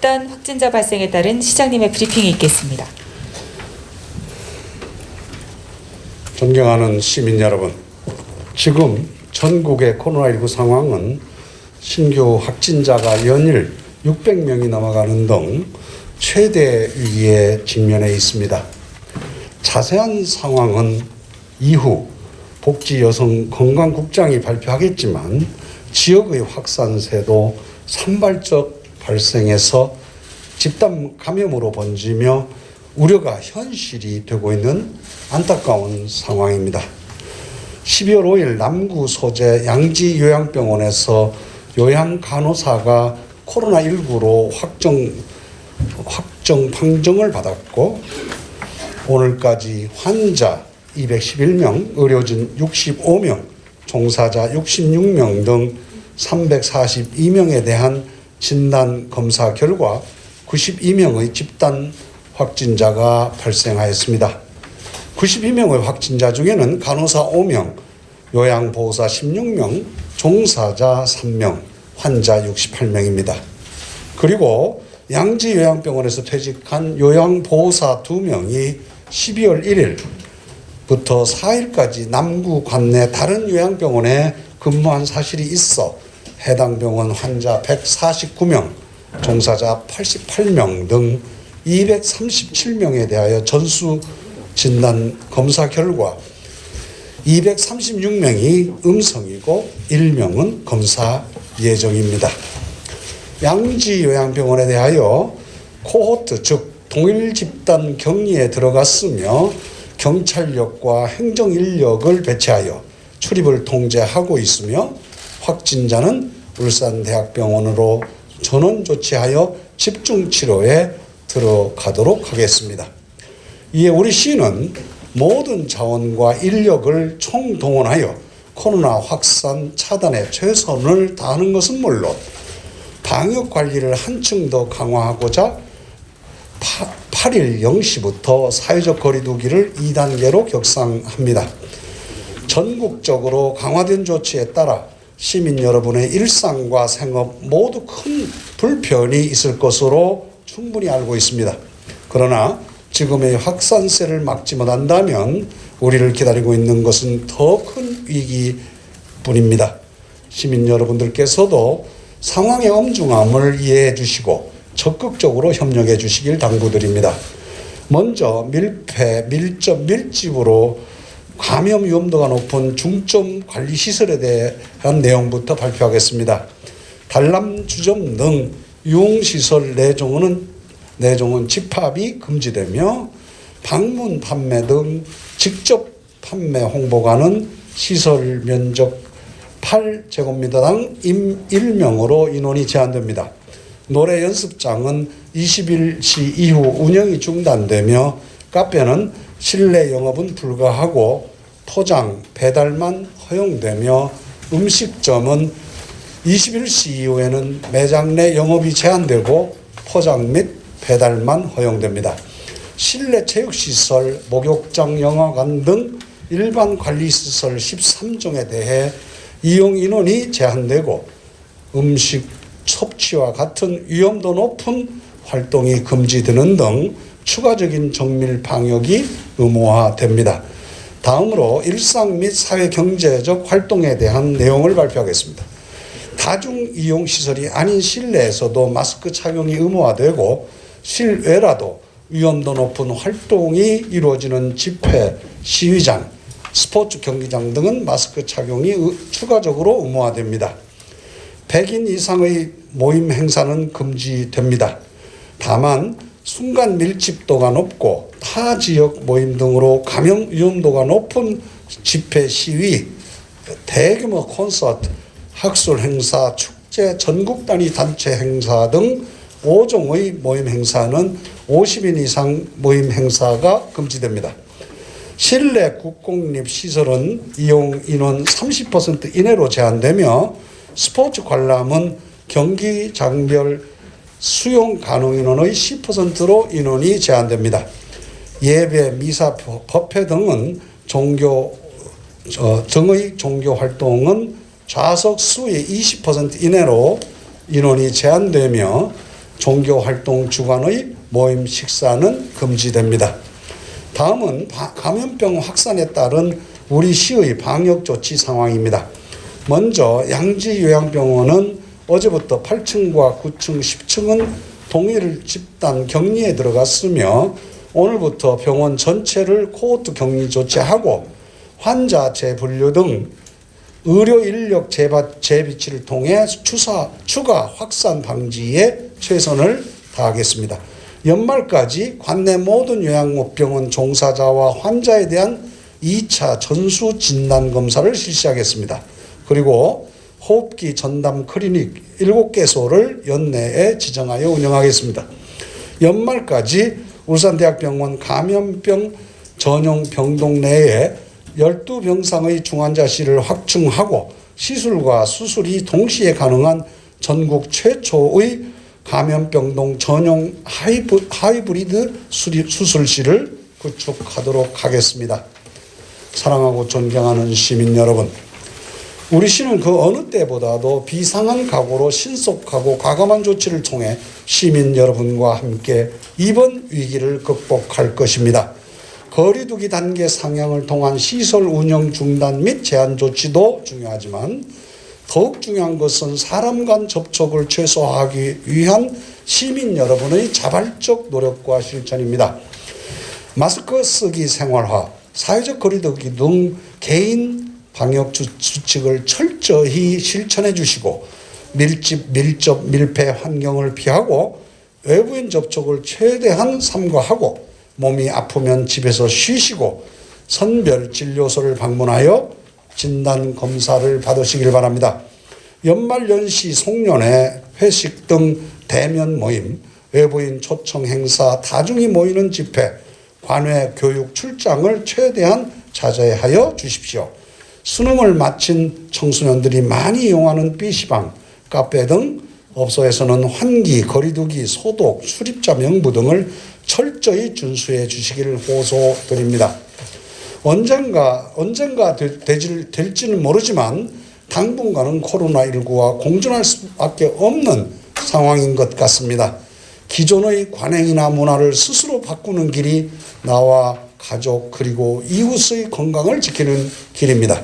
집단 확진자 발생에 따른 시장님의 브리핑이 있겠습니다. 존경하는 시민 여러분, 지금 전국의 코로나19 상황은 신규 확진자가 연일 600명이 넘어가는 등 최대 위기에 직면해 있습니다. 자세한 상황은 이후 복지여성건강국장이 발표하겠지만 지역의 확산세도 산발적 발생해서 집단 감염으로 번지며 우려가 현실이 되고 있는 안타까운 상황입니다. 12월 5일 남구 소재 양지요양병원에서 요양간호사가 코로나19로 확정 판정을 받았고 오늘까지 환자 211명, 의료진 65명, 종사자 66명 등 342명에 대한 진단 검사 결과 92명의 집단 확진자가 발생하였습니다. 92명의 확진자 중에는 간호사 5명, 요양보호사 16명, 종사자 3명, 환자 68명입니다. 그리고 양지요양병원에서 퇴직한 요양보호사 2명이 12월 1일부터 4일까지 남구 관내 다른 요양병원에 근무한 사실이 있어 해당 병원 환자 149명, 종사자 88명 등 237명에 대하여 전수 진단 검사 결과 236명이 음성이고 1명은 검사 예정입니다. 양지요양병원에 대하여 코호트 즉 동일 집단 격리에 들어갔으며 경찰력과 행정인력을 배치하여 출입을 통제하고 있으며 확진자는 울산대학병원으로 전원 조치하여 집중치료에 들어가도록 하겠습니다. 이에 우리 시는 모든 자원과 인력을 총동원하여 코로나 확산 차단에 최선을 다하는 것은 물론 방역 관리를 한층 더 강화하고자 8일 0시부터 사회적 거리 두기를 2단계로 격상합니다. 전국적으로 강화된 조치에 따라 시민 여러분의 일상과 생업 모두 큰 불편이 있을 것으로 충분히 알고 있습니다. 그러나 지금의 확산세를 막지 못한다면 우리를 기다리고 있는 것은 더 큰 위기뿐입니다. 시민 여러분들께서도 상황의 엄중함을 이해해 주시고 적극적으로 협력해 주시길 당부드립니다. 먼저 밀폐, 밀접, 밀집으로 감염 위험도가 높은 중점 관리 시설에 대한 내용부터 발표하겠습니다. 단람, 주점 등 유흥시설 내종은 집합이 금지되며 방문 판매 등 직접 판매 홍보가는 시설 면적 8제곱미터당 1명으로 인원이 제한됩니다. 노래 연습장은 21시 이후 운영이 중단되며 카페는 실내 영업은 불가하고 포장, 배달만 허용되며 음식점은 21시 이후에는 매장 내 영업이 제한되고 포장 및 배달만 허용됩니다. 실내 체육시설, 목욕장, 영화관 등 일반 관리시설 13종에 대해 이용 인원이 제한되고 음식 섭취와 같은 위험도 높은 활동이 금지되는 등 추가적인 정밀 방역이 의무화됩니다. 다음으로 일상 및 사회경제적 활동에 대한 내용을 발표하겠습니다. 다중이용시설이 아닌 실내에서도 마스크 착용이 의무화되고 실외라도 위험도 높은 활동이 이루어지는 집회, 시위장, 스포츠 경기장 등은 마스크 착용이 추가적으로 의무화됩니다. 100인 이상의 모임 행사는 금지됩니다. 다만 순간 밀집도가 높고 타 지역 모임 등으로 감염 위험도가 높은 집회, 시위, 대규모 콘서트, 학술 행사, 축제, 전국 단위 단체 행사 등 5종의 모임 행사는 50인 이상 모임 행사가 금지됩니다. 실내 국공립 시설은 이용 인원 30% 이내로 제한되며 스포츠 관람은 경기장별 수용 가능 인원의 10%로 인원이 제한됩니다. 예배, 미사, 법회 등은 등의 종교 활동은 좌석 수의 20% 이내로 인원이 제한되며 종교활동 주간의 모임 식사는 금지됩니다. 다음은 감염병 확산에 따른 우리 시의 방역조치 상황입니다. 먼저 양지요양병원은 어제부터 8층과 9층, 10층은 동일 집단 격리에 들어갔으며 오늘부터 병원 전체를 코호트 격리 조치하고 환자 재분류 등 의료 인력 재배치를 통해 추가 확산 방지에 최선을 다하겠습니다. 연말까지 관내 모든 요양병원 종사자와 환자에 대한 2차 전수 진단 검사를 실시하겠습니다. 그리고 호흡기 전담 클리닉 7개소를 연내에 지정하여 운영하겠습니다. 연말까지 울산대학병원 감염병 전용 병동 내에 12병상의 중환자실을 확충하고 시술과 수술이 동시에 가능한 전국 최초의 감염병동 전용 하이브리드 수술실을 구축하도록 하겠습니다. 사랑하고 존경하는 시민 여러분, 우리 시는 그 어느 때보다도 비상한 각오로 신속하고 과감한 조치를 통해 시민 여러분과 함께 이번 위기를 극복할 것입니다. 거리두기 단계 상향을 통한 시설 운영 중단 및 제한 조치도 중요하지만 더욱 중요한 것은 사람 간 접촉을 최소화하기 위한 시민 여러분의 자발적 노력과 실천입니다. 마스크 쓰기 생활화, 사회적 거리두기 등 개인 방역 수칙을 철저히 실천해 주시고 밀접, 밀폐 환경을 피하고 외부인 접촉을 최대한 삼가하고 몸이 아프면 집에서 쉬시고 선별 진료소를 방문하여 진단 검사를 받으시길 바랍니다. 연말연시 송년회, 회식 등 대면 모임, 외부인 초청 행사, 다중이 모이는 집회, 관외 교육 출장을 최대한 자제하여 주십시오. 수능을 마친 청소년들이 많이 이용하는 PC방, 카페 등 업소에서는 환기, 거리두기, 소독, 출입자 명부 등을 철저히 준수해 주시기를 호소드립니다. 언젠가 될지는 모르지만 당분간은 코로나19와 공존할 수밖에 없는 상황인 것 같습니다. 기존의 관행이나 문화를 스스로 바꾸는 길이 나와 가족 그리고 이웃의 건강을 지키는 길입니다.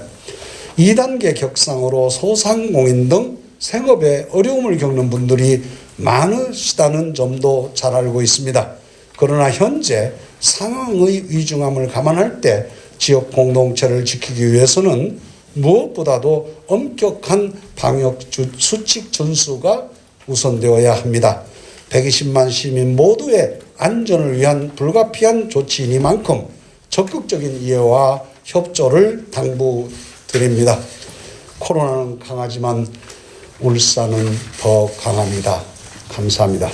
2단계 격상으로 소상공인 등 생업에 어려움을 겪는 분들이 많으시다는 점도 잘 알고 있습니다. 그러나 현재 상황의 위중함을 감안할 때 지역 공동체를 지키기 위해서는 무엇보다도 엄격한 방역 수칙 준수가 우선되어야 합니다. 120만 시민 모두의 안전을 위한 불가피한 조치이니만큼 적극적인 이해와 협조를 당부드립니다. 코로나는 강하지만 울산은 더 강합니다. 감사합니다.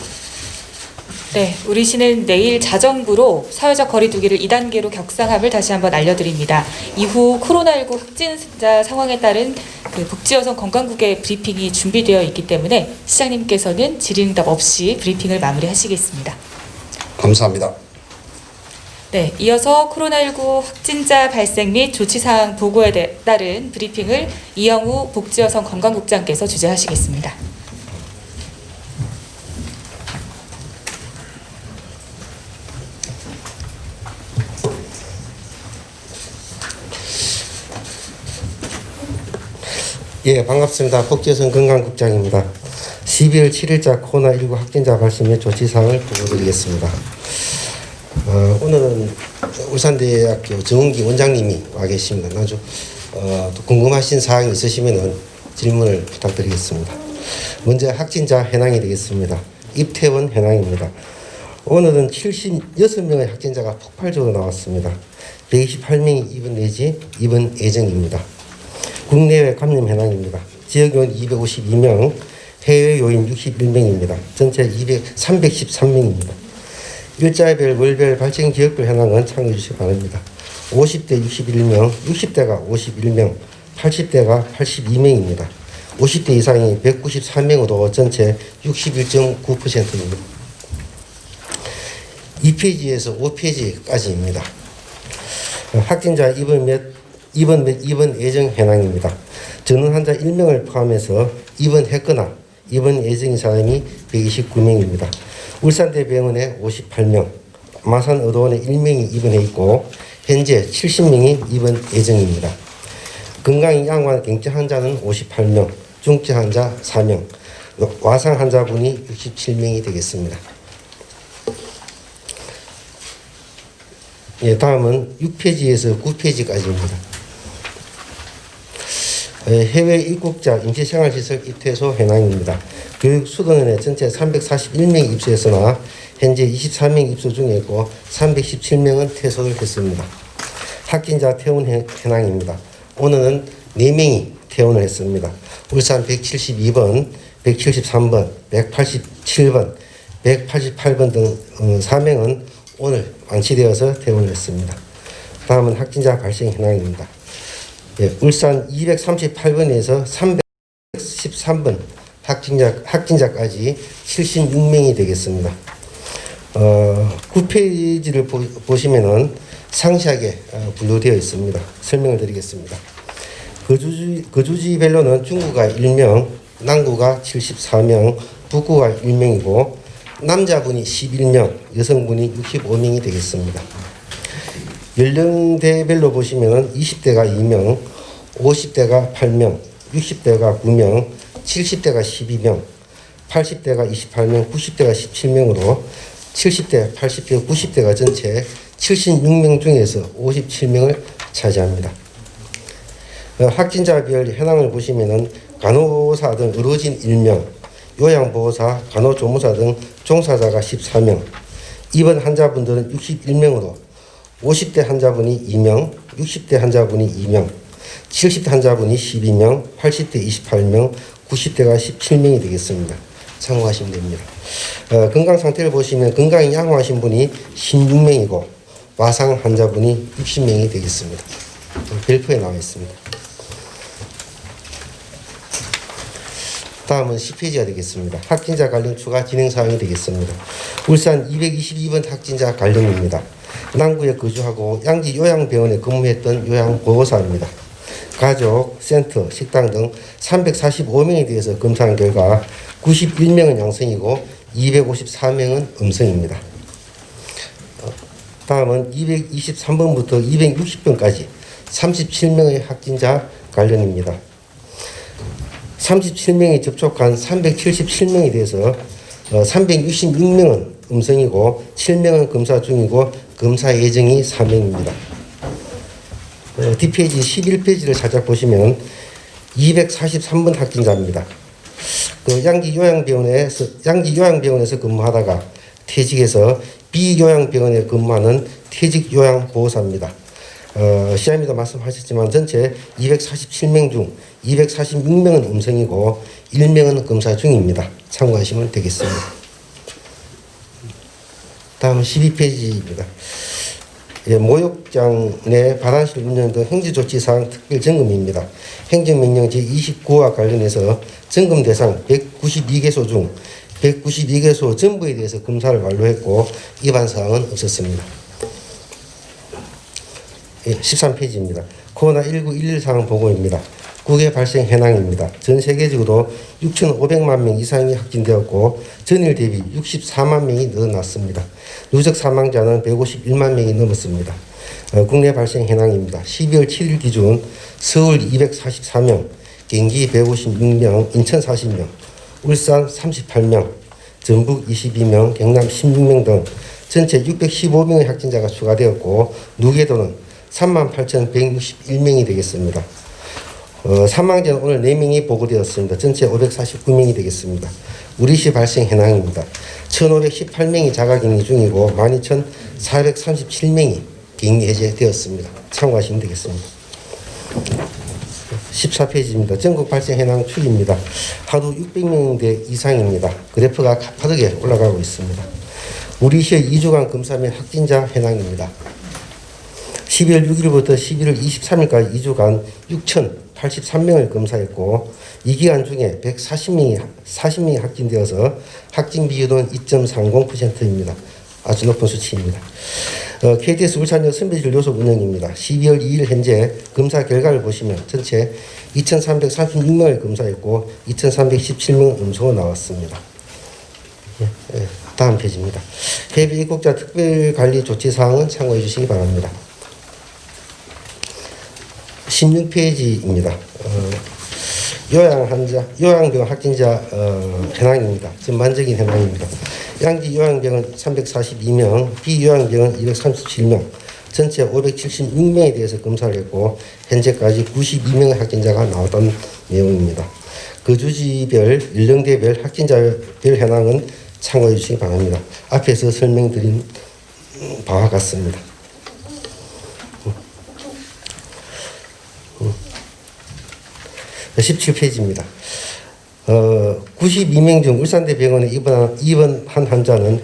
네, 우리 시는 내일 자정부로 사회적 거리두기를 2단계로 격상함을 다시 한번 알려드립니다. 이후 코로나19 확진자 상황에 따른 복지여성 건강국의 브리핑이 준비되어 있기 때문에 시장님께서는 질의응답 없이 브리핑을 마무리하시겠습니다. 감사합니다. 네, 이어서 코로나19 확진자 발생 및 조치사항 보고에 따른 브리핑을 이영우 복지여성 건강국장께서 주재하시겠습니다. 예, 반갑습니다. 복지여성 건강국장입니다. 12월 7일자 코로나19 확진자 발생 및 조치사항을 보고드리겠습니다. 오늘은 울산대학교 정은기 원장님이 와 계십니다. 아주 또 궁금하신 사항이 있으시면 질문을 부탁드리겠습니다. 먼저 확진자 현황이 되겠습니다. 입퇴원 현황입니다. 오늘은 76명의 확진자가 폭발적으로 나왔습니다. 128명이 입원 내지 입원 예정입니다. 국내외 감염 현황입니다. 지역요인 252명, 해외 요인 61명입니다. 전체 313명입니다. 일자별, 월별, 발생 지역별 현황은 참고해 주시기 바랍니다. 50대 61명, 60대가 51명, 80대가 82명입니다. 50대 이상이 194명으로 전체 61.9%입니다. 2페이지에서 5페이지까지입니다. 확진자 입원 예정 현황입니다. 전원 환자 1명을 포함해서 입원했거나 입원 예정인 사람이 129명입니다. 울산대병원에 58명, 마산의료원에 1명이 입원해 있고 현재 70명이 입원 예정입니다. 건강이 양호한 경증 환자는 58명, 중증 환자 4명, 와상 환자분이 67명이 되겠습니다. 예, 다음은 6페이지에서 9페이지까지입니다. 해외 입국자 임시생활시설 입퇴소 현황입니다. 교육수도원에 전체 341명이 입소했으나 현재 24명 입소 중에 있고 317명은 퇴소를 했습니다. 확진자 퇴원 현황입니다. 오늘은 4명이 퇴원을 했습니다. 울산 172번, 173번, 187번, 188번 등 4명은 오늘 완치되어서 퇴원을 했습니다. 다음은 확진자 발생 현황입니다. 예, 울산 238번에서 313번 확진자까지 76명이 되겠습니다. 9페이지를 보시면은 상세하게 분류되어 있습니다. 설명을 드리겠습니다. 거주지별로는 중구가 1명, 남구가 74명, 북구가 1명이고 남자분이 11명, 여성분이 65명이 되겠습니다. 연령대별로 보시면 20대가 2명, 50대가 8명, 60대가 9명, 70대가 12명, 80대가 28명, 90대가 17명으로 70대, 80대, 90대가 전체 76명 중에서 57명을 차지합니다. 확진자별 현황을 보시면은 간호사 등 의료진 1명, 요양보호사, 간호조무사 등 종사자가 14명, 입원 환자분들은 61명으로 50대 환자분이 2명, 60대 환자분이 2명, 70대 환자분이 12명, 80대 28명, 90대가 17명이 되겠습니다. 참고하시면 됩니다. 건강 상태를 보시면 건강이 양호하신 분이 16명이고 와상 환자분이 60명이 되겠습니다. 별표에 나와 있습니다. 다음은 10페이지가 되겠습니다. 확진자 관련 추가 진행 사항이 되겠습니다. 울산 222번 확진자 관련입니다. 남구에 거주하고 양지 요양병원에 근무했던 요양보호사입니다. 가족, 센터, 식당 등 345명에 대해서 검사한 결과 91명은 양성이고 254명은 음성입니다. 다음은 223번부터 260번까지 37명의 확진자 관련입니다. 37명이 접촉한 377명에 대해서 366명은 음성이고 7명은 검사 중이고 검사 예정이 4명입니다. 뒷페이지 11페이지를 살짝 보시면 243번 확진자입니다. 양지 요양병원에서 근무하다가 퇴직해서 비요양병원에 근무하는 퇴직 요양보호사입니다. 시장님도 말씀하셨지만 전체 247명 중 246명은 음성이고 1명은 검사 중입니다. 참고하시면 되겠습니다. 다음은 12페이지입니다. 예, 목욕장 내 발안실 운영 등 행정조치사항 특별 점검입니다. 행정명령 제29와 관련해서 점검 대상 192개소 중 192개소 전부에 대해서 검사를 완료했고 위반 사항은 없었습니다. 예, 13페이지입니다. 코로나19 114 보고입니다. 국외 발생 현황입니다. 전 세계적으로 6,500만 명 이상이 확진되었고 전일 대비 64만 명이 늘어났습니다. 누적 사망자는 151만 명이 넘었습니다. 국내 발생 현황입니다. 12월 7일 기준 서울 244명, 경기 156명, 인천 40명, 울산 38명, 전북 22명, 경남 16명 등 전체 615명의 확진자가 추가되었고 누계도는 38,161명이 되겠습니다. 사망자는 오늘 4명이 보고되었습니다. 전체 549명이 되겠습니다. 우리시 발생 현황입니다. 1,518명이 자가격리 중이고 12,437명이 격리 해제되었습니다. 참고하시면 되겠습니다. 14페이지입니다. 전국 발생 현황 추이입니다. 하루 600명대 이상입니다. 그래프가 가파르게 올라가고 있습니다. 우리시의 2주간 검사 및 확진자 현황입니다. 12월 6일부터 11월 23일까지 2주간 6,083명을 검사했고 이 기간 중에 140명이 확진되어서 확진 비율은 2.30%입니다. 아주 높은 수치입니다. KTX 울산역 선별진료소 운영입니다. 12월 2일 현재 검사 결과를 보시면 전체 2,336명을 검사했고 2,317명 음소가 나왔습니다. 다음 페이지입니다. 해외 입국자 특별관리 조치 사항은 참고해 주시기 바랍니다. 16페이지입니다. 요양병 확진자 현황입니다. 전반적인 현황입니다. 양지 요양병원 342명, 비요양병원 237명, 전체 576명에 대해서 검사를 했고 현재까지 92명의 확진자가 나왔던 내용입니다. 거주지별, 연령대별 확진자별 현황은 참고해 주시기 바랍니다. 앞에서 설명드린 바와 같습니다. 17페이지입니다. 92명 중 울산대병원에 입원한 환자는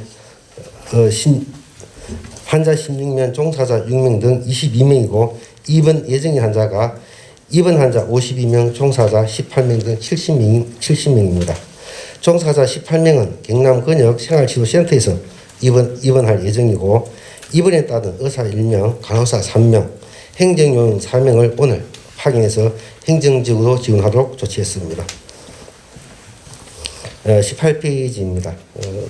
환자 16명, 종사자 6명 등 22명이고 입원 예정인 환자가 입원 환자 52명, 종사자 18명 등 70명입니다. 종사자 18명은 경남 근역 생활치료센터에서 입원할 예정이고 입원에 따른 의사 1명, 간호사 3명, 행정요원 4명을 오늘 확인해서 행정적으로 지원하도록 조치했습니다. 18페이지입니다.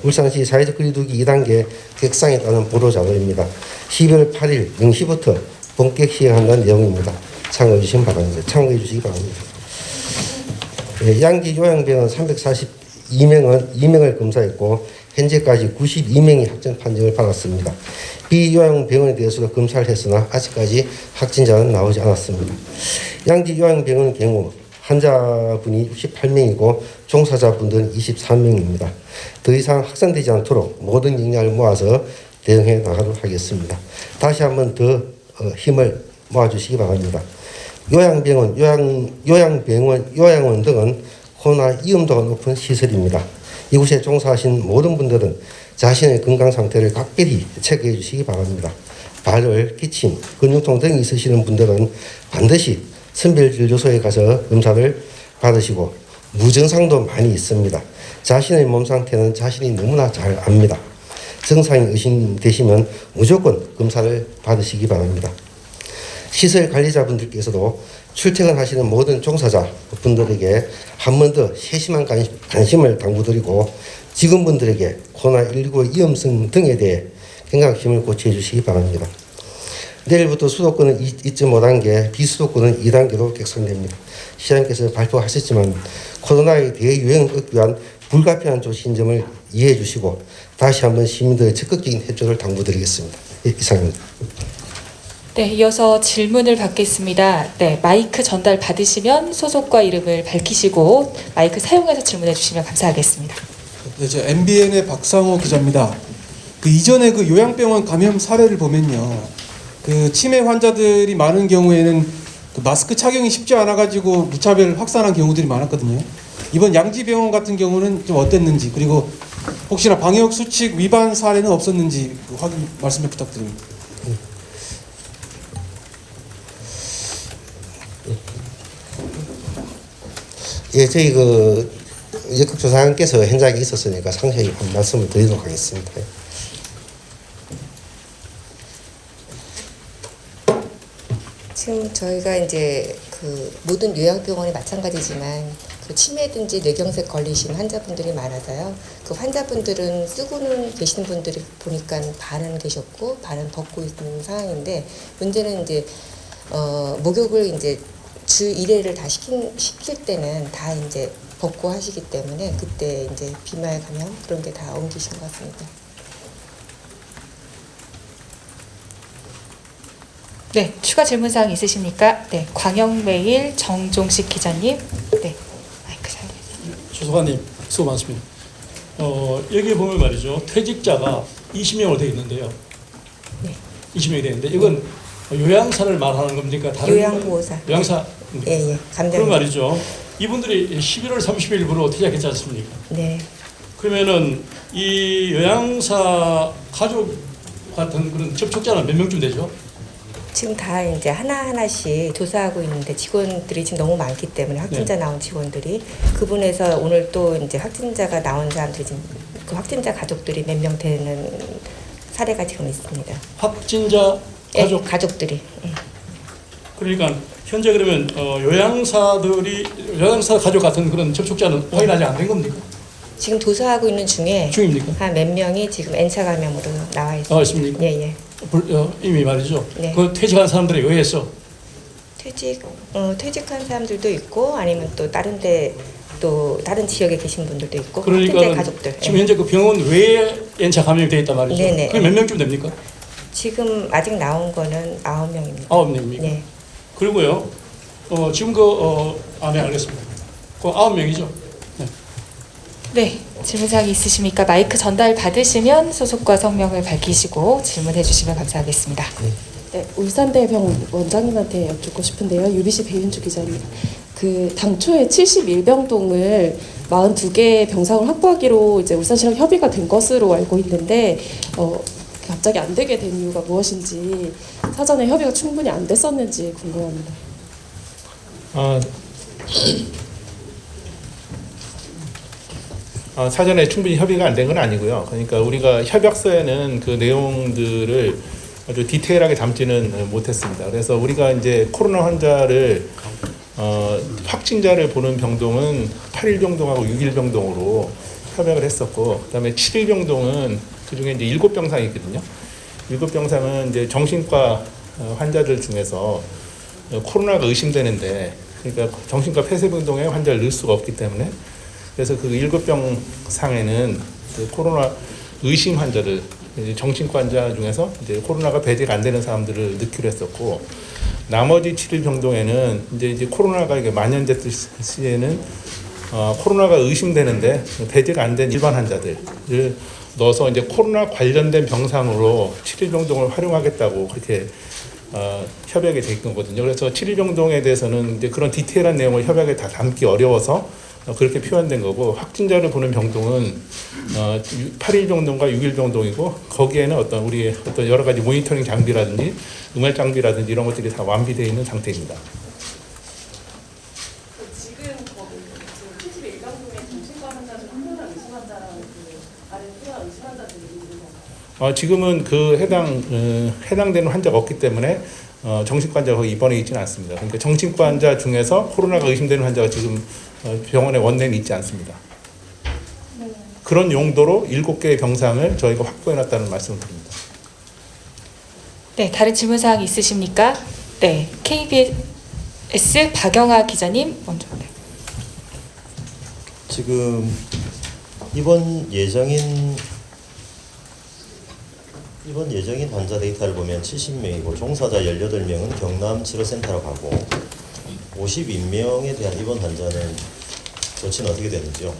울산시 사회적 거리두기 2단계 객상에 따른 보도자료입니다. 12월 8일 0시부터 본격 시행한다는 내용입니다. 참고해 주시기 바랍니다. 양지 요양병원 342명을 검사했고 현재까지 92명이 확진 판정을 받았습니다. 비요양병원에 대해서도 검사를 했으나 아직까지 확진자는 나오지 않았습니다. 양지 요양병원의 경우 환자분이 68명이고 종사자분들은 23명입니다. 더 이상 확산되지 않도록 모든 역량을 모아서 대응해 나가도록 하겠습니다. 다시 한번 더 힘을 모아주시기 바랍니다. 요양병원, 요양원 등은 코로나 위험도가 높은 시설입니다. 이곳에 종사하신 모든 분들은 자신의 건강 상태를 각별히 체크해 주시기 바랍니다. 발열, 기침, 근육통 등이 있으시는 분들은 반드시 선별진료소에 가서 검사를 받으시고 무증상도 많이 있습니다. 자신의 몸 상태는 자신이 너무나 잘 압니다. 증상이 의심되시면 무조건 검사를 받으시기 바랍니다. 시설 관리자분들께서도 출퇴근하시는 모든 종사자분들에게 한 번 더 세심한 관심을 당부드리고 직원분들에게 코로나19 위험성 등에 대해 경각심을 고취해 주시기 바랍니다. 내일부터 수도권은 2.5단계, 비수도권은 2단계로 객상됩니다. 시장님께서 발표하셨지만 코로나의 대유행을 막기 위한 불가피한 조치인 점을 이해해 주시고 다시 한번 시민들의 적극적인 협조를 당부드리겠습니다. 이상입니다. 네, 이어서 질문을 받겠습니다. 네, 마이크 전달 받으시면 소속과 이름을 밝히시고 마이크 사용해서 질문해 주시면 감사하겠습니다. 네, 저 MBN의 박상호 기자입니다. 그 이전에 그 요양병원 감염 사례를 보면요, 그 치매 환자들이 많은 경우에는 그 마스크 착용이 쉽지 않아 가지고 무차별 확산한 경우들이 많았거든요. 이번 양지병원 같은 경우는 좀 어땠는지, 그리고 혹시나 방역 수칙 위반 사례는 없었는지 그 확인 말씀 좀 부탁드립니다. 예, 저희 그 역학조사관께서 현장에 있었으니까 상세히 한 말씀을 드리도록 하겠습니다. 지금 저희가 이제 그 모든 요양병원이 마찬가지지만 그 치매든지 뇌경색 걸리신 환자분들이 많아서요. 그 환자분들은 쓰고는 계시는 분들이 보니까 반은 계셨고 반은 벗고 있는 상황인데 문제는 이제 목욕을 이제 주 1회를 다 시킬 때는 다 이제 벗고 하시기 때문에 그때 이제 비말 감염 그런 게 다 옮기신 것 같습니다. 네, 추가 질문 사항 있으십니까? 네, 광영매일 정종식 기자님. 네, 마이크 사용해주세요. 조소관님 수고 많습니다. 여기 보면 말이죠, 퇴직자가 20명으로 되어 있는데요. 네. 20명이 되어 있는데 이건 요양사를 말하는 겁니까? 다른 요양보호사. 요양사. 예, 감사합니다. 그런 말이죠. 이분들이 11월 30일부로 퇴직했지 않습니까? 네. 그러면은 이 요양사 가족 같은 그런 접촉자는 몇 명쯤 되죠? 지금 다 이제 하나하나씩 조사하고 있는데 직원들이 지금 너무 많기 때문에 확진자 네. 나온 직원들이 그분에서 오늘 또 이제 확진자가 나온 사람들이 지금 그 확진자 가족들이 몇 명 되는 사례가 지금 있습니다. 확진자 가족 가족들이. 그러니까 현재 그러면 요양사 가족 같은 그런 접촉자는 확인 아직 안 된 겁니까? 지금 조사하고 있는 중에 중입니까? 한 몇 명이 지금 N차 감염으로 나와 있습니다. 나와 있습니까? 예, 예. 이미 말이죠. 네. 그 퇴직한 사람들에 의해서 퇴직한 사람들도 있고 아니면 또 다른 지역에 계신 분들도 있고 그러니까 확진자 가족들. 지금 예. 현재 그 병원 외에 N차 감염이 되어 있단 말이죠. 네네. 그게 몇 명쯤 됩니까? 지금 아직 나온 거는 9명입니다. 9명입니까? 네. 그리고요. 지금 네, 알겠습니다. 그 9명이죠. 네. 네, 질문사항이 있으십니까? 마이크 전달 받으시면 소속과 성명을 밝히시고 질문해 주시면 감사하겠습니다. 네, 울산대병원 원장님한테 여쭙고 싶은데요. UBC 배윤주 기자입니다. 그 당초에 71병동을 42개 병상을 확보하기로 이제 울산시랑 협의가 된 것으로 알고 있는데 갑자기 안 되게 된 이유가 무엇인지 사전에 협의가 충분히 안 됐었는지 궁금합니다. 사전에 충분히 협의가 안 된 건 아니고요. 그러니까 우리가 협약서에는 그 내용들을 아주 디테일하게 담지는 못했습니다. 그래서 우리가 이제 코로나 환자를 확진자를 보는 병동은 8일 병동하고 6일 병동으로 협약을 했었고, 그다음에 7일 병동은 그 중에 이제 7병상이 있거든요. 7병상은 이제 정신과 환자들 중에서 코로나가 의심되는데, 그러니까 정신과 폐쇄병동에 환자를 넣을 수가 없기 때문에, 그래서 그 7병상에는 그 코로나 의심 환자들, 이제 정신과 환자 중에서 이제 코로나가 배제가 안 되는 사람들을 넣기로 했었고, 나머지 7일 병동에는 이제 코로나가 이게 만연됐을 시에는 코로나가 의심되는데 배제가 안 된 일반 환자들을 넣어서 이제 코로나 관련된 병상으로 7일 병동을 활용하겠다고 그렇게 협약이 돼 있는 거거든요. 그래서 7일 병동에 대해서는 이제 그런 디테일한 내용을 협약에 다 담기 어려워서 그렇게 표현된 거고, 확진자를 보는 병동은 8일 병동과 6일 병동이고, 거기에는 우리의 여러 가지 모니터링 장비라든지 음압 장비라든지 이런 것들이 다 완비되어 있는 상태입니다. 지금 거기 71병동에 정신과 환자 중 코로나 의심 환자랑 다른 코로나 의심 환자들이 있는 건가요? 지금은 그 해당되는 환자가 없기 때문에 정신과 환자가 거기 입원해 있지는 않습니다. 그러니까 정신과 환자 중에서 코로나가 의심되는 환자가 지금 병원에 원내는 있지 않습니다. 그런 용도로 7개의 병상을 저희가 확보해놨다는 말씀을 드립니다. 네, 다른 질문사항 있으십니까? 네, KBS 박영아 기자님 먼저. 네. 지금 이번 예정인 환자 데이터를 보면 70명이고 종사자 18명은 경남 치료센터로 가고 52명에 대한 입원 환자는 조치는 어떻게 되는지요?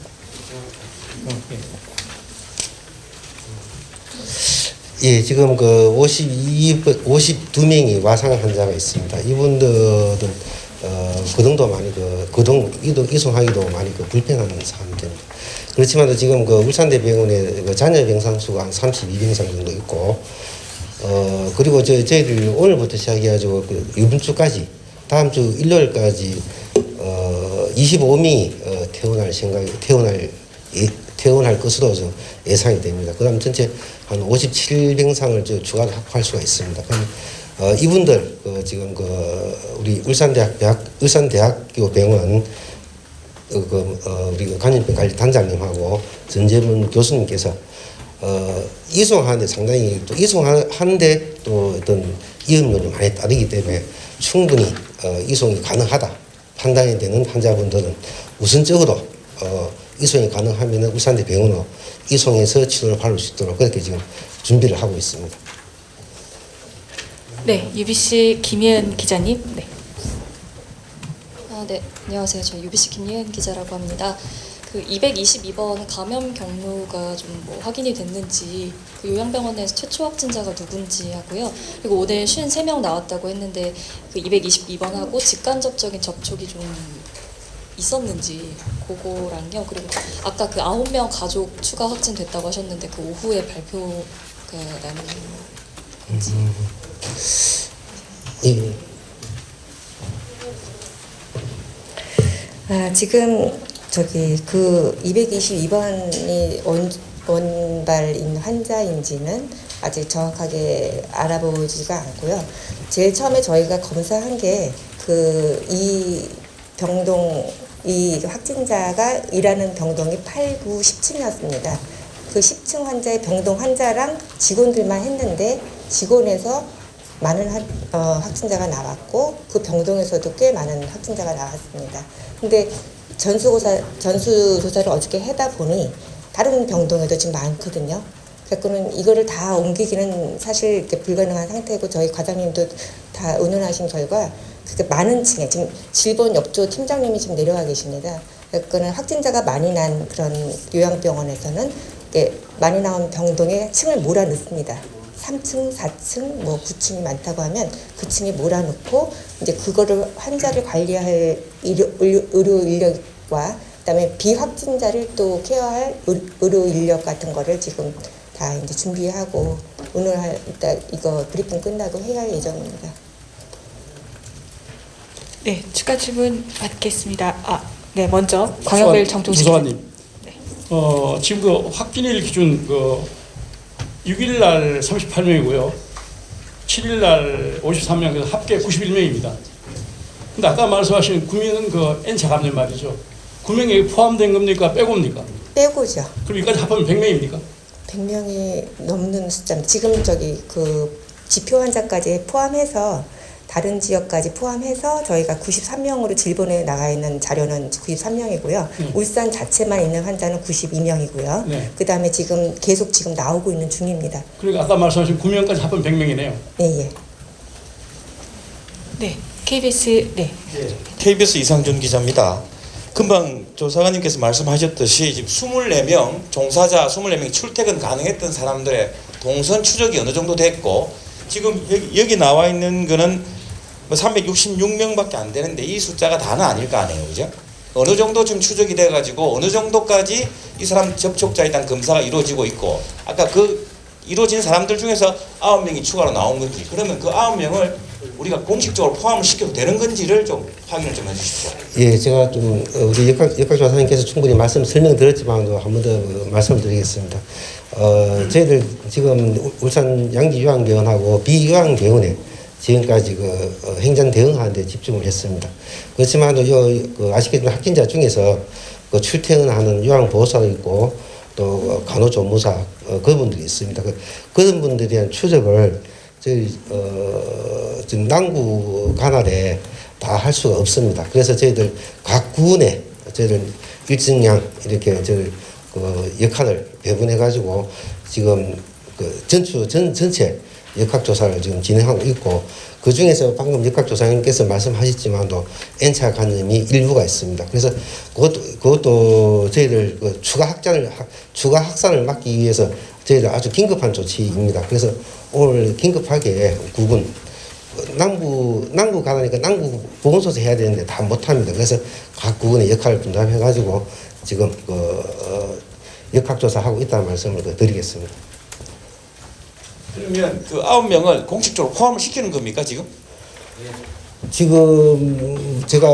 예, 지금 그 52명이 와상 환자가 있습니다. 이분들은 거동도 많이 이송하기도 많이 불편한 사람들입니다. 그렇지만 지금 그 울산대병원에 그 잔여 병상 수가 한 32병상 정도 있고, 그리고 저희들 오늘부터 시작해가지고 이번 주까지 다음 주 일요일까지 25명이 퇴원할 것으로 예상이 됩니다. 그다음 전체 한 57병상을 추가로 확보할 수가 있습니다. 그럼 이분들 지금 우리 울산대학교 병원 우리 간염병 관리 단장님하고 전재문 교수님께서 이송하는데 상당히 또 이송하는데 또 어떤 위험률이 많이 따르기 때문에 충분히 이송이 가능하다 판단이 되는 환자분들은 우선적으로 이송이 가능하면 울산대 병원으로 이송해서 치료를 받을 수 있도록 그렇게 지금 준비를 하고 있습니다. 네, UBC 김예은 기자님. 네. 네, 안녕하세요. 저 UBC 김예은 기자라고 합니다. 그 222번 감염 경로가 좀 확인이 됐는지, 그 요양병원에서 최초 확진자가 누군지 하고요. 그리고 오늘 53명 나왔다고 했는데 그 222번하고 직간접적인 접촉이 좀 있었는지 그거랑요. 그리고 아까 그 9명 가족 추가 확진됐다고 하셨는데 그 오후에 발표가 나는 건지. 예. 지금 그 222번이 원발인 환자인지는 아직 정확하게 알아보지가 않고요. 제일 처음에 저희가 검사한 게 이 확진자가 일하는 병동이 8, 9, 10층이었습니다. 그 10층 환자의 병동 환자랑 직원들만 했는데 직원에서 많은 확진자가 나왔고 그 병동에서도 꽤 많은 확진자가 나왔습니다. 근데 전수조사를 어저께 하다 보니 다른 병동에도 지금 많거든요. 그래서는 이거를 다 옮기기는 사실 이렇게 불가능한 상태고 저희 과장님도 다 의논하신 결과 그렇게 많은 층에 지금 질본 옆조 팀장님이 지금 내려와 계십니다. 그래서는 확진자가 많이 난 그런 요양병원에서는 많이 나온 병동에 층을 몰아넣습니다. 3층, 4층, 뭐 9층이 많다고 하면 그 층에 몰아넣고 이제 그거를 환자를 관리할 의료 인력과 그다음에 비확진자를 또 케어할 의료 인력 같은 거를 지금 다 이제 준비하고 오늘 일단 이거 브리핑 끝나고 해야 할 예정입니다. 네, 추가 질문 받겠습니다. 네, 먼저 광역별 정종식 주소관님. 지금 그 확진일 기준 6일 날 38명이고요. 7일 날 53명, 그래서 합계 91명입니다. 근데 아까 말씀하신 9명은 그 N차 감염 말이죠. 9명이 포함된 겁니까? 빼고입니까? 빼고죠. 그럼 여기까지 합하면 100명입니까? 100명이 넘는 숫자. 지금 그 지표 환자까지 포함해서 다른 지역까지 포함해서 저희가 93명으로 질본에 나가 있는 자료는 93명이고요. 울산 자체만 있는 환자는 92명이고요. 네. 그다음에 지금 계속 나오고 있는 중입니다. 그러니까 아까 말씀하신 9명까지 합하면 100명이네요. 네, 예. 네, KBS KBS 이상준 기자입니다. 금방 조사관님께서 말씀하셨듯이 지금 24명 종사자 24명이 출퇴근 가능했던 사람들의 동선 추적이 어느 정도 됐고 지금 여기 나와 있는 거는 366명밖에 안 되는데 이 숫자가 다는 아닐 거 아니에요, 그죠? 어느 정도 지금 추적이 돼가지고 어느 정도까지 이 사람 접촉자에 대한 검사가 이루어지고 있고 아까 그 이루어진 사람들 중에서 9명이 추가로 나온 건지 그러면 그 9명을 우리가 공식적으로 포함을 시켜도 되는 건지를 좀 확인을 좀 해주십시오. 예, 제가 좀 우리 역학조사님께서 충분히 설명드렸지만 한 번 더 말씀을 드리겠습니다. 저희들 지금 울산 양지요양병원하고 비요양병원에 지금까지 행정 대응하는 데 집중을 했습니다. 그렇지만도 아시겠지만 확진자 중에서 출퇴근하는 요양보호사도 있고 또 간호조무사 그분들이 있습니다. 그런 분들에 대한 추적을 저희 지금 남구 관할에 다 할 수가 없습니다. 그래서 저희들 각 구군에 저희들 일정량 이렇게 역할을 배분해 가지고 지금 전체 역학조사를 지금 진행하고 있고 그 중에서 방금 역학조사님께서 말씀하셨지만도 N차 감염이 일부가 있습니다. 그래서 그것도 저희들 추가 확산을 막기 위해서 저희들 아주 긴급한 조치입니다. 그래서 오늘 긴급하게 구군 남구 가다니까 남구 보건소에서 해야 되는데 다 못합니다. 그래서 각 구군의 역할을 분담해가지고 지금 역학조사하고 있다는 말씀을 드리겠습니다. 그러면 그 9명을 공식적으로 포함을 시키는 겁니까 지금? 지금 제가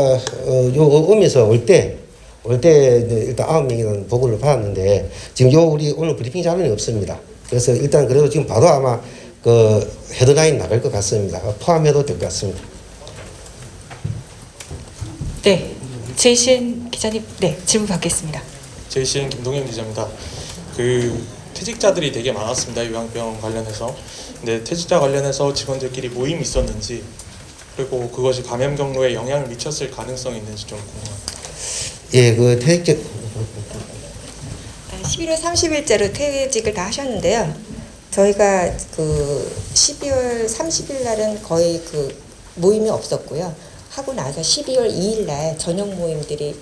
요 음에서 올 때 일단 9명이라는 보고를 받았는데 지금 우리 오늘 브리핑 자료는 없습니다. 그래서 일단 그래도 지금 바로 아마 헤드라인 나갈 것 같습니다. 포함해도 될 것 같습니다. 네, 제이신 기자님, 네, 질문 받겠습니다. 제이신 김동현 기자입니다. 퇴직자들이 되게 많았습니다. 요양병원 관련해서. 근데 퇴직자 관련해서 직원들끼리 모임이 있었는지 그리고 그것이 감염 경로에 영향을 미쳤을 가능성이 있는지 좀 궁금합니다. 예, 퇴직자 11월 30일자로 퇴직을 다 하셨는데요. 저희가 12월 30일 날은 거의 모임이 없었고요. 하고 나서 12월 2일 날 저녁 모임들이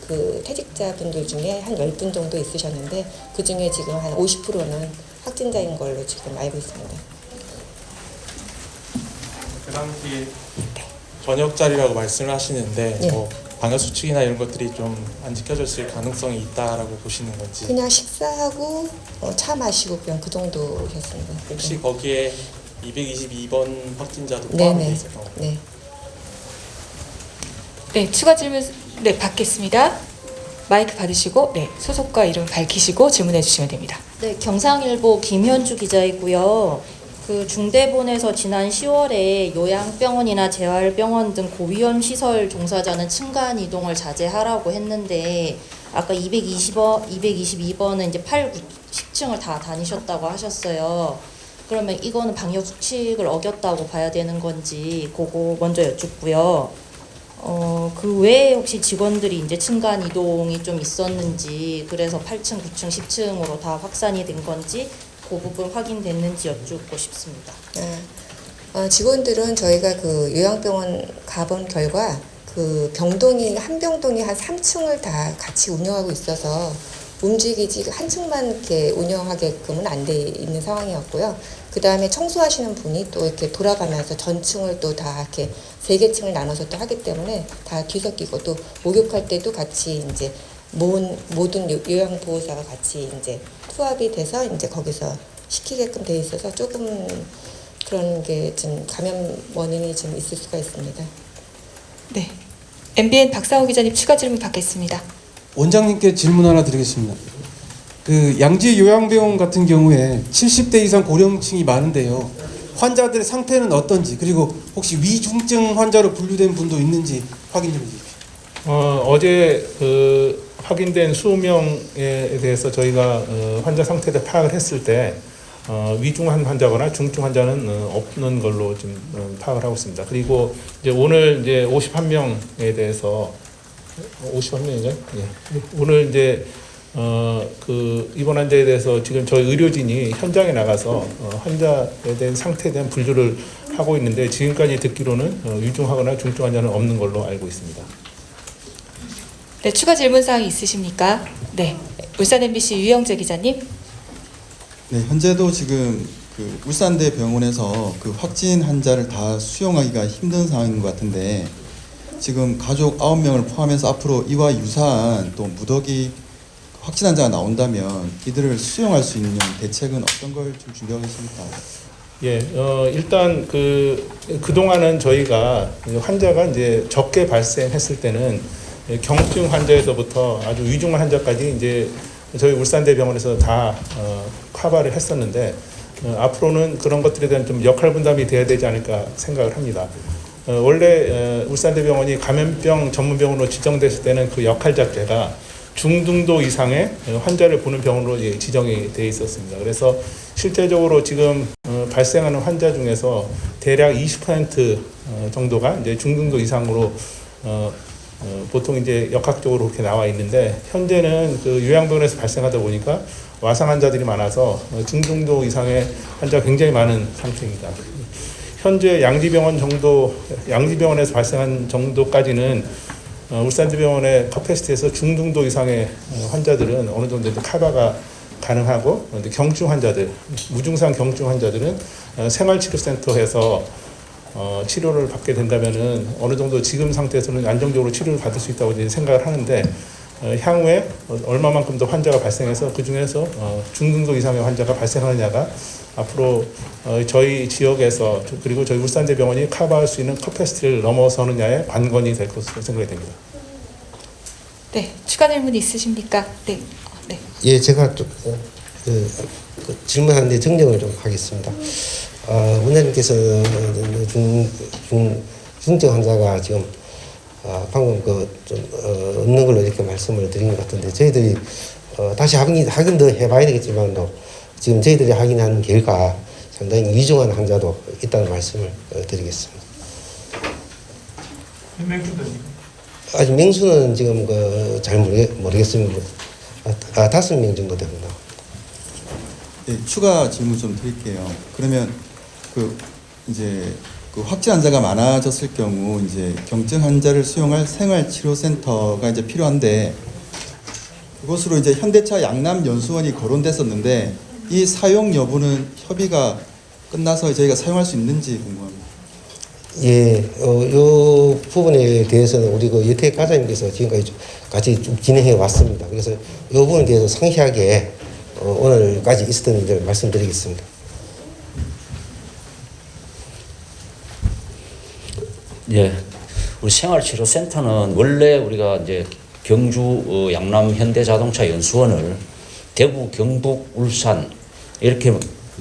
퇴직자분들 중에 한 10분 정도 있으셨는데 그중에 지금 한 50%는 확진자인 걸로 지금 알고 있습니다. 그 당시 저녁 자리라고 말씀을 하시는데 네. 방역수칙이나 이런 것들이 좀 안 지켜졌을 가능성이 있다라고 보시는 건지 그냥 식사하고 차 마시고 그냥 그 정도였습니다. 혹시 거기에 222번 확진자도 네네. 포함되어 있어서 네. 네, 추가 질문 받겠습니다. 마이크 받으시고 소속과 이름 밝히시고 질문해 주시면 됩니다. 네, 경상일보 김현주 기자이고요. 그 중대본에서 지난 10월에 요양병원이나 재활병원 등 고위험 시설 종사자는 층간 이동을 자제하라고 했는데 아까 222번은 이제 8, 9, 10층을 다 다니셨다고 하셨어요. 그러면 이거는 방역 수칙을 어겼다고 봐야 되는 건지 그거 먼저 여쭙고요. 그 외에 혹시 직원들이 이제 층간 이동이 좀 있었는지 그래서 8층, 9층, 10층으로 다 확산이 된 건지 그 부분 확인됐는지 여쭙고 싶습니다. 직원들은 저희가 그 요양병원 가본 결과 그 병동이 한 병동이 한 3층을 다 같이 운영하고 있어서 움직이지 한 층만 이렇게 운영하게끔은 안 돼 있는 상황이었고요. 그 다음에 청소하시는 분이 또 이렇게 돌아가면서 전층을 또 다 이렇게 3개 층을 나눠서 또 하기 때문에 다 뒤섞이고 또 목욕할 때도 같이 이제 모든 요양보호사가 같이 이제 투합이 돼서 이제 거기서 시키게끔 돼 있어서 조금 그런 게 좀 감염 원인이 좀 있을 수가 있습니다. 네. MBN 박상호 기자님 추가 질문 받겠습니다. 원장님께 질문 하나 드리겠습니다. 그 양지 요양병원 같은 경우에 70대 이상 고령층이 많은데요. 환자들의 상태는 어떤지 그리고 혹시 위중증 환자로 분류된 분도 있는지 확인 좀 해주십시오. 어제 그 확인된 20명에 대해서 저희가 환자 상태를 파악을 했을 때 위중한 환자거나 중증 환자는 없는 걸로 지금 파악을 하고 있습니다. 그리고 이제 오늘 이제 51명에 대해서 51명인가요? 예. 오늘 이제 그 입원 환자에 대해서 지금 저희 의료진이 현장에 나가서 환자에 대한 상태에 대한 분류를 하고 있는데 지금까지 듣기로는 위중하거나 중증 환자는 없는 걸로 알고 있습니다. 네, 추가 질문 사항이 있으십니까? 네, 울산 MBC 유영재 기자님. 네, 현재도 지금 그 울산대병원에서 그 확진 환자를 다 수용하기가 힘든 상황인 것 같은데 지금 가족 9명을 포함해서 앞으로 이와 유사한 또 무더기 확진 환자가 나온다면 이들을 수용할 수 있는 대책은 어떤 걸 좀 준비하고 계십니까? 예, 일단 그동안은 저희가 환자가 이제 적게 발생했을 때는 경증 환자에서부터 아주 위중한 환자까지 이제 저희 울산대병원에서 다 커버를 했었는데 앞으로는 그런 것들에 대한 좀 역할 분담이 돼야 되지 않을까 생각을 합니다. 원래 울산대병원이 감염병 전문병원으로 지정됐을 때는 그 역할 자체가 중등도 이상의 환자를 보는 병원으로 지정이 돼 있었습니다. 그래서 실제적으로 지금 발생하는 환자 중에서 대략 20% 정도가 이제 중등도 이상으로 보통 이제 역학적으로 그렇게 나와 있는데 현재는 그 요양병원에서 발생하다 보니까 와상 환자들이 많아서 중등도 이상의 환자가 굉장히 많은 상태입니다. 현재 양지병원에서 발생한 정도까지는 울산대병원의 커패시티에서 중등도 이상의 환자들은 어느 정도 커버가 가능하고 경증 환자들, 무증상 경증 환자들은 생활치료센터에서 치료를 받게 된다면은 어느 정도 지금 상태에서는 안정적으로 치료를 받을 수 있다고 이제 생각을 하는데 향후에 얼마만큼 더 환자가 발생해서 그 중에서 중등도 이상의 환자가 발생하느냐가 앞으로 저희 지역에서 그리고 저희 울산대병원이 커버할 수 있는 커패시티를 넘어서느냐의 관건이 될 것으로 생각이 됩니다. 네, 추가 질문 있으십니까? 네. 네. 예, 제가 좀 질문하는데 정정을 좀 하겠습니다. 원장님께서 중증 환자가 지금 방금 좀 없는 걸로 이렇게 말씀을 드린 것 같은데 저희들이 다시 확인 더 해봐야 되겠지만도 지금 저희들이 확인한 결과 상당히 위중한 환자도 있다는 말씀을 드리겠습니다. 아직 명수는 지금 잘 모르겠습니다. 5명 정도 됩니다. 예, 추가 질문 좀 드릴게요. 그러면 이제 확진 환자가 많아졌을 경우 이제 경증 환자를 수용할 생활치료센터가 이제 필요한데 그것으로 이제 현대차 양남연수원이 거론됐었는데 이 사용 여부는 협의가 끝나서 저희가 사용할 수 있는지 궁금합니다. 예, 요 부분에 대해서는 우리 여태익 과장님께서 지금까지 같이 쭉 진행해 왔습니다. 그래서 요 부분에 대해서 상세하게 오늘까지 있었던 일을 말씀드리겠습니다. 예, 우리 생활치료센터는 원래 우리가 이제 경주 양남 현대자동차 연수원을 대구, 경북, 울산 이렇게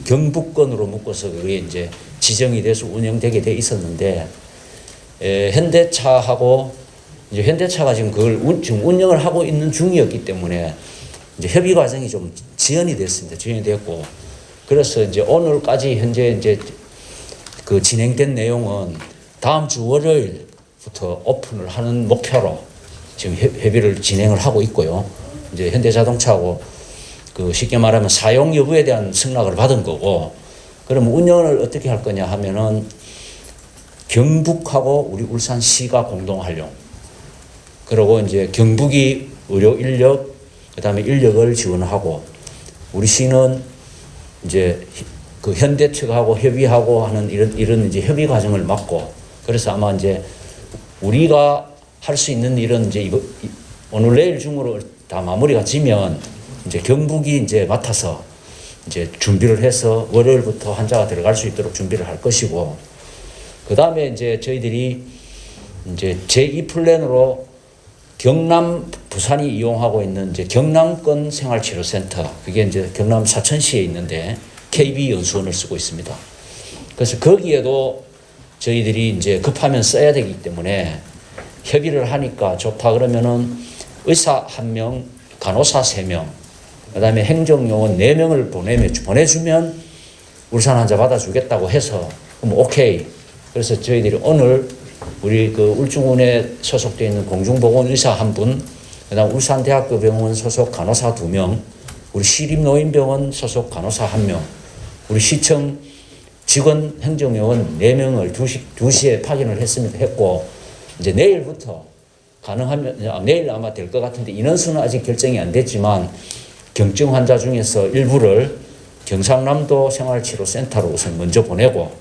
경북권으로 묶어서 그게 이제 지정이 돼서 운영되게 돼 있었는데 현대차하고 이제 현대차가 지금 그걸 지금 운영을 하고 있는 중이었기 때문에 이제 협의 과정이 좀 지연이 됐습니다. 지연이 됐고 그래서 이제 오늘까지 현재 이제 그 진행된 내용은 다음 주 월요일부터 오픈을 하는 목표로 지금 협의를 진행을 하고 있고요. 이제 현대자동차하고 그 쉽게 말하면 사용 여부에 대한 승낙을 받은 거고, 그럼 운영을 어떻게 할 거냐 하면은 경북하고 우리 울산시가 공동활용. 그리고 이제 경북이 의료 인력, 그다음에 인력을 지원하고 우리 시는 이제 그 현대 측하고 협의하고 하는 이런 이제 협의 과정을 맡고, 그래서 아마 이제 우리가 할 수 있는 일은 이제 오늘 내일 중으로 다 마무리가 지면 이제 경북이 이제 맡아서 이제 준비를 해서 월요일부터 환자가 들어갈 수 있도록 준비를 할 것이고, 그 다음에 이제 저희들이 이제 제2 플랜으로 경남, 부산이 이용하고 있는 이제 경남권 생활치료센터, 그게 이제 경남 사천시에 있는데 KB 연수원을 쓰고 있습니다. 그래서 거기에도 저희들이 이제 급하면 써야 되기 때문에 협의를 하니까 좋다 그러면은 의사 1명, 간호사 3명, 그 다음에 행정요원 4명을 보내주면 울산 환자 받아주겠다고 해서 그럼 오케이. 그래서 저희들이 오늘 우리 그 울중군에 소속되어 있는 공중보건의사 1분, 그 다음 울산대학교 병원 소속 간호사 2명, 우리 시립노인병원 소속 간호사 1명, 우리 시청 직원 행정요원 4명을 2시에 파견을 했고, 이제 내일부터 가능하면, 내일 아마 될 것 같은데 인원수는 아직 결정이 안 됐지만 경증 환자 중에서 일부를 경상남도 생활치료센터로 우선 먼저 보내고,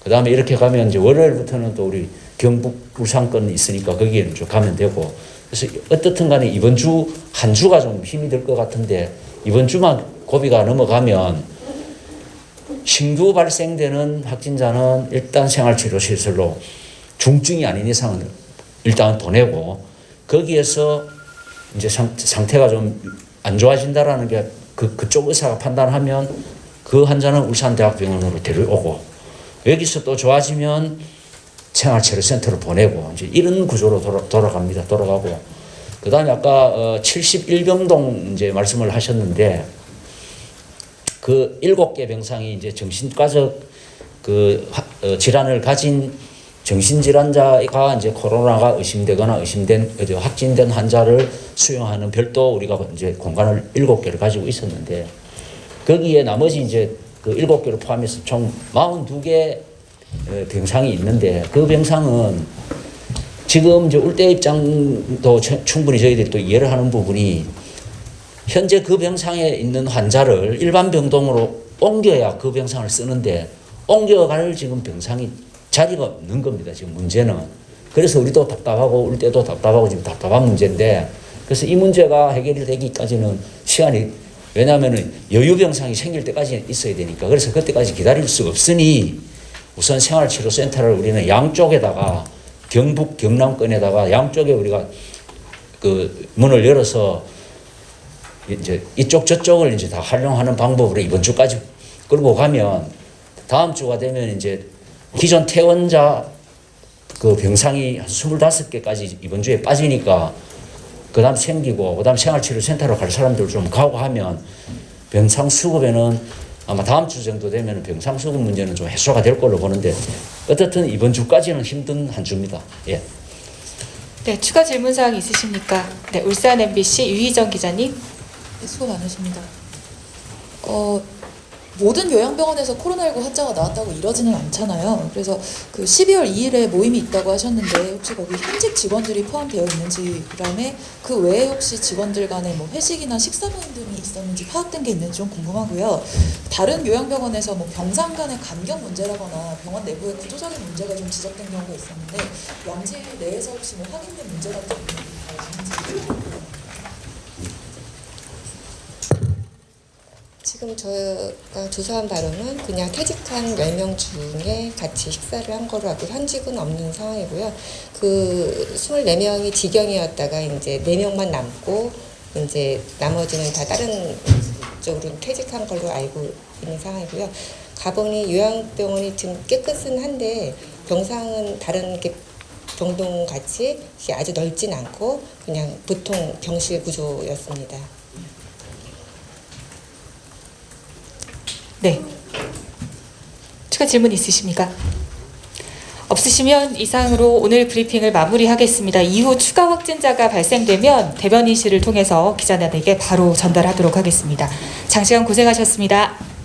그 다음에 이렇게 가면 이제 월요일부터는 또 우리 경북 울산권이 있으니까 거기에는 좀 가면 되고, 그래서 어떻든 간에 이번 주 한 주가 좀 힘이 들 것 같은데 이번 주만 고비가 넘어가면 신규 발생되는 확진자는 일단 생활치료시설로 중증이 아닌 이상은 일단 보내고, 거기에서 이제 상태가 좀 안 좋아진다라는 게 그쪽 의사가 판단하면 그 환자는 울산대학병원으로 데려오고, 여기서 또 좋아지면 생활치료센터로 보내고, 이제 이런 구조로 돌아가고, 그 다음에 아까 71병동 이제 말씀을 하셨는데, 그 7개 병상이 이제 정신과적 그 질환을 가진 정신질환자가 이제 코로나가 의심되거나 확진된 환자를 수용하는 별도 우리가 이제 공간을 7개를 가지고 있었는데, 거기에 나머지 이제 그 7개를 포함해서 총 42개 병상이 있는데, 그 병상은 지금 이제 울대 입장도 충분히 저희들이 또 이해를 하는 부분이, 현재 그 병상에 있는 환자를 일반 병동으로 옮겨야 그 병상을 쓰는데 옮겨갈 지금 병상이 자리가 없는 겁니다. 지금 문제는. 그래서 우리도 답답하고 울대도 답답하고 지금 답답한 문제인데, 그래서 이 문제가 해결이 되기까지는 시간이, 왜냐하면 여유 병상이 생길 때까지 있어야 되니까, 그래서 그때까지 기다릴 수가 없으니 우선 생활치료센터를 우리는 양쪽에다가 경북 경남권에다가 양쪽에 우리가 그 문을 열어서 이제 이쪽 저쪽을 이제 다 활용하는 방법으로 이번 주까지 끌고 가면, 다음 주가 되면 이제 기존 퇴원자 그 병상이 한 25개까지 이번 주에 빠지니까 그다음 생기고, 그다음 생활치료센터로 갈 사람들 좀 가고 하면 병상 수급에는 아마 다음 주 정도 되면 병상 수급 문제는 좀 해소가 될 걸로 보는데, 어떻든 이번 주까지는 힘든 한 주입니다. 예. 네, 추가 질문 사항 있으십니까? 네, 울산 MBC 유희정 기자님. 네, 수고 많으십니다. 모든 요양병원에서 코로나19 환자가 나왔다고 이러지는 않잖아요. 그래서 그 12월 2일에 모임이 있다고 하셨는데 혹시 거기 현직 직원들이 포함되어 있는지, 그다음에 그 외에 혹시 직원들 간에 뭐 회식이나 식사 모임 등이 있었는지 파악된 게 있는지 좀 궁금하고요. 다른 요양병원에서 뭐 병상 간의 감경 문제라거나 병원 내부의 구조적인 문제가 좀 지적된 경우가 있었는데, 양질 내에서 혹시 뭐 확인된 문제 같은 게 있는지. 지금 저희가 조사한 바로는 그냥 퇴직한 10명 중에 같이 식사를 한 거로 하고 현직은 없는 상황이고요. 그 24명이 직영이었다가 이제 4명만 남고 이제 나머지는 다 다른 쪽으로는 퇴직한 걸로 알고 있는 상황이고요. 가보니 요양병원이 좀 깨끗은 한데 병상은 다른 게 병동 같이 아주 넓진 않고 그냥 보통 병실 구조였습니다. 네. 추가 질문 있으십니까? 없으시면 이상으로 오늘 브리핑을 마무리하겠습니다. 이후 추가 확진자가 발생되면 대변인실을 통해서 기자단에게 바로 전달하도록 하겠습니다. 장시간 고생하셨습니다.